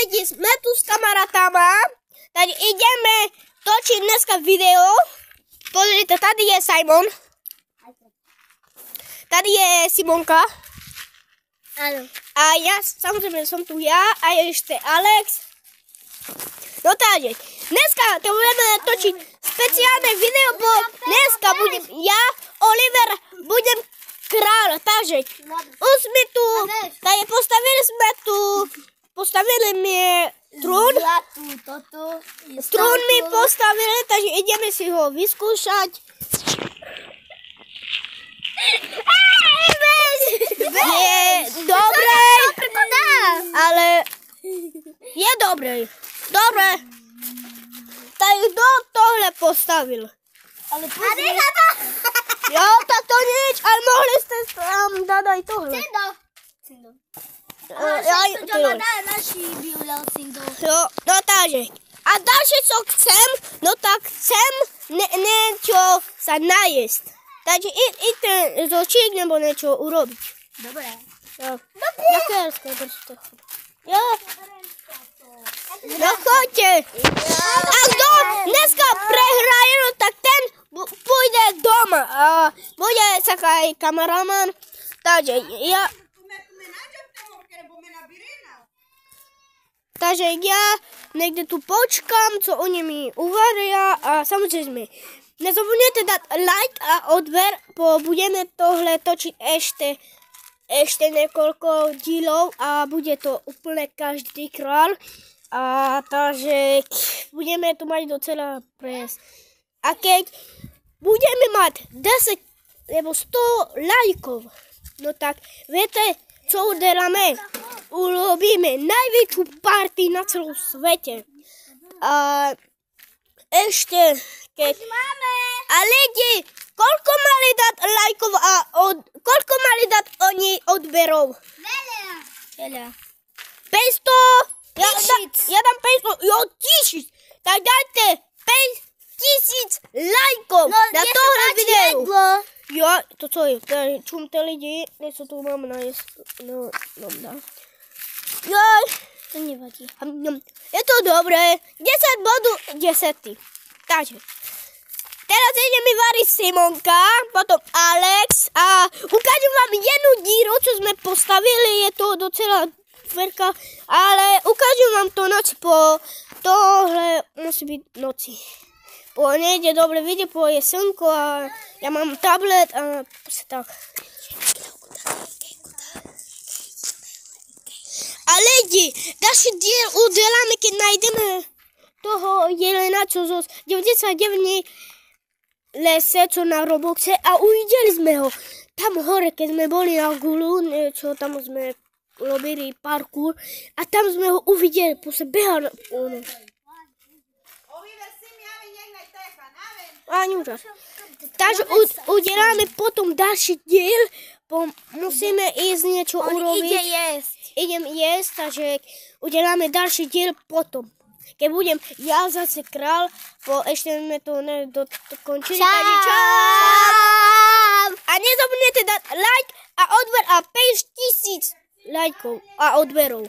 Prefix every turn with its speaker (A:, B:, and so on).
A: lidi, jsme tu s kamarátama, tady ideme točiť dneska video. Pozrite, tady je Simon. Tady je Simonka.
B: Áno.
A: A ja, samozrejme, som tu ja a ešte Alex. No takže, dneska to budeme točiť speciálne video, bo dneska budem ja, Oliver, budem král. Takže, už sme tu, tady postavili mi trún. Trún mi postavili, takže ideme si ho vyskúšať. Je dobré, ale je dobré. Dobre. Tak kto tohle postavil?
B: Ale pozri na to!
A: Jo, tak to nič, ale mohli ste tam dať aj tohle.
B: Cindo.
A: Naši no takže. A dalšie, co chcem, no tak chcem niečo sa najesť. Takže idte zočiť nebo niečo urobiť.
B: Dobre.
A: Ďakujem. Jo. No choďte. A kto dneska prehraje, no tak ten pôjde doma. A bude taký kameraman. Takže ja... Takže ja niekde tu počkám, co oni mi uvaria a samozrejme, nezabudnite dať like a odber, bo budeme tohle točiť ešte niekoľko dílov a bude to úplne každý král. A takže budeme tu mať docela pres. A keď budeme mať 10 nebo 100 lajkov, no tak viete, co udeláme? Urobíme najväčšiu party na celom svete. A ešte, keď... A lidi, koľko mali dať lajkov a koľko mali dať oni odberov?
B: Veľa.
A: 500? Ja dám 500. Jo, 1000. Tak dajte 5000 lajkov na tohle video. Jo, to co je? Čumte lidi, něco tu mám najesť. No, joj.
B: To nevadí.
A: Je to dobré. 10 bodů 10. Takže. Teraz ideme variť Simonka, potom Alex a ukážem vám jednu díru, čo sme postavili. Je to docela veľká, ale ukážem vám to noc, po tohle musí byť noci. Bo nejde dobre vidieť, bo je slnko a ja mám tablet a tak. A lidi, ďalší diel udeláme, keď nájdeme toho jelena, čo zo 99 lese, čo na Robloxe a uvideli sme ho tam hore, keď sme boli na gulu, čo tam sme robili parkour a tam sme ho uvideli, po se behal ono. Takže udeláme potom ďalší diel, bo musíme ísť niečo urobiť.
B: Ide jesť.
A: Idem jesť, takže udeláme ďalší diel potom. Keď budem ja zase král, bo ešte sme to nedokončili.
B: Čau!
A: A nezabudnite dať like a odber a 5000 lajkov a odberov.